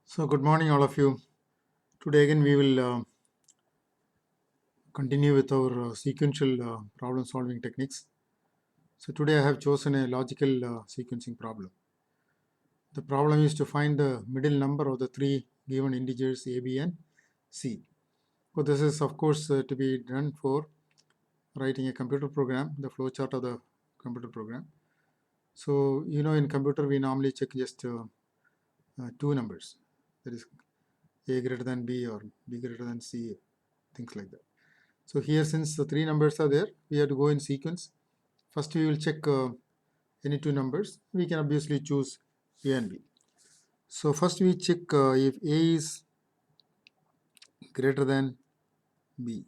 So, good morning, all of you. Today, again, we will continue with our sequential problem solving techniques. So, today I have chosen a logical sequencing problem. The problem is to find the middle number of the three given integers a, b, and c. So, this is, of course, to be done for writing a computer program, the flowchart of the computer program. So, in computer, we normally check just two numbers, that is a greater than b or b greater than c, things like that. So here, since the three numbers are there, we have to go in sequence. First, we will check any two numbers. We can obviously choose A and B. So first, we check if A is greater than B.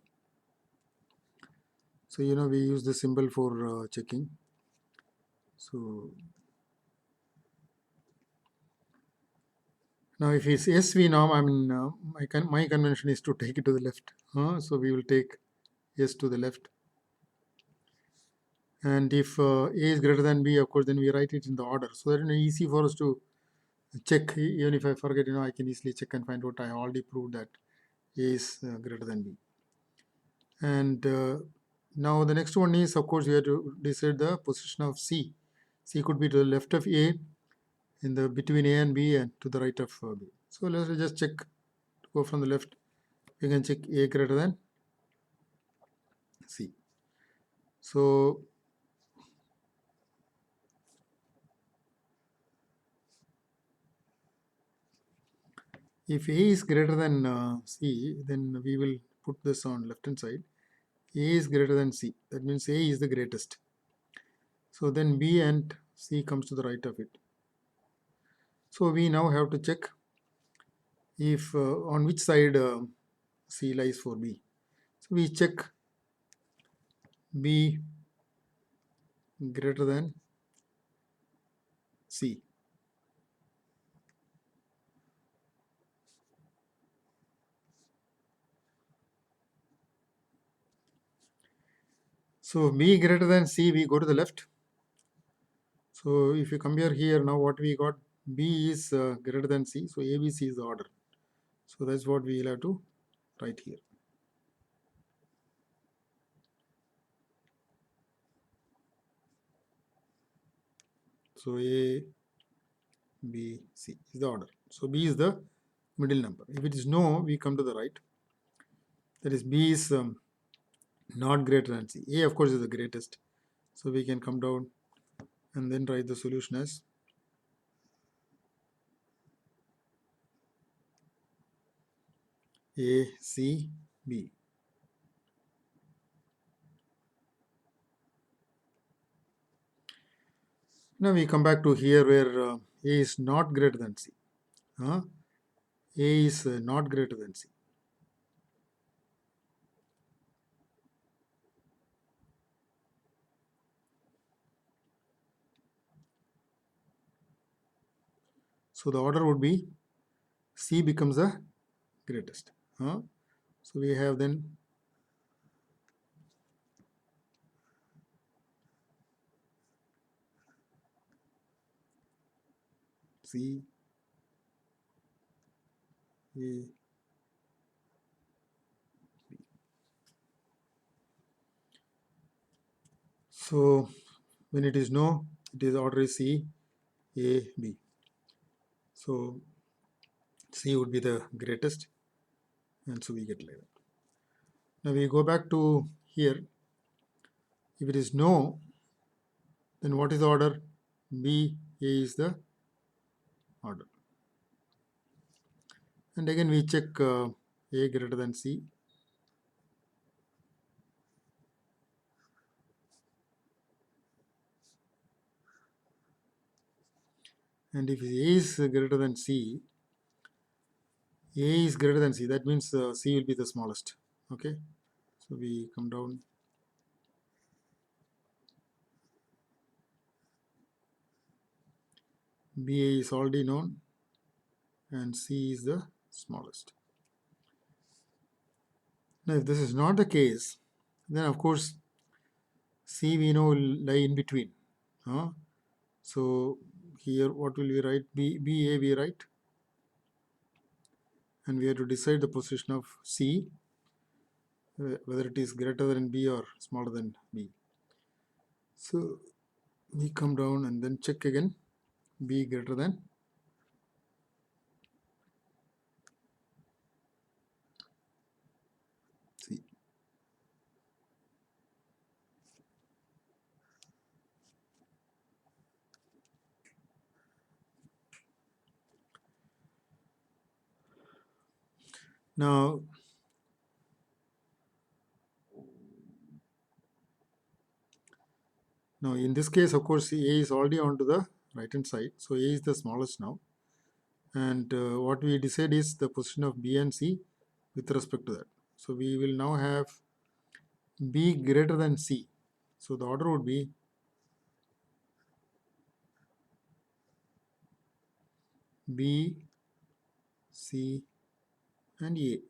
So we use the symbol for checking. So now, if it's yes, we know. I mean, my convention is to take it to the left. So we will take yes to the left. And if A is greater than B, of course, then we write it in the order. So that is easy for us to check. Even if I forget, I can easily check and find out. I already proved that A is greater than B. And now the next one is, of course, we have to decide the position of C. C could be to the left of A, in the between A and B, and to the right of B. So let's just check. Go from the left. We can check A greater than C. So if A is greater than C, then we will put this on left hand side. A is greater than C. That means A is the greatest. So then B and C comes to the right of it. So we now have to check if on which side C lies for B. So we check B greater than C. So B greater than C, we go to the left. So if you compare here, now what we got, B is greater than C, so ABC is the order. So that's what we will have to write here. So A, B, C is the order. So B is the middle number. If it is no, we come to the right. That is B is not greater than C. A, of course, is the greatest. So we can come down and then write the solution as A, C, B. Now we come back to here where A is not greater than C. A is not greater than C. So the order would be C becomes the greatest. So we have then C, A, B. So when it is no, it is order is C, A, B. So C would be the greatest, and so we get like that. Now we go back to here. If it is no, then what is the order? B, A is the order. And again we check A greater than C. And if A is greater than C, A is greater than C, that means C will be the smallest. Okay, so we come down. BA is already known and C is the smallest. Now if this is not the case, then of course C we know will lie in between. So here what will we write? BA we write and we have to decide the position of C, whether it is greater than B or smaller than B. So we come down and then check again, B greater than C. Now, in this case, of course, A is already onto the right hand side, so A is the smallest now, and what we decide is the position of B and C with respect to that. So we will now have B greater than C. So the order would be B, C, and A.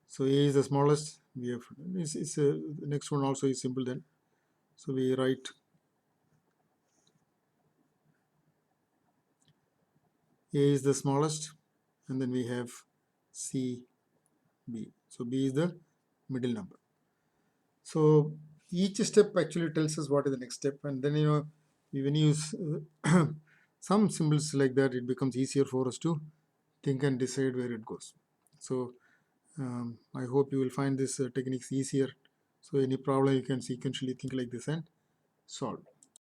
So A is the smallest. We have the next one also is simple then. So we write A is the smallest, and then we have C, B. So B is the middle number. So each step actually tells us what is the next step, and then when you use some symbols like that, it becomes easier for us to think and decide where it goes. So I hope you will find this techniques easier. So any problem you can sequentially think like this and solve.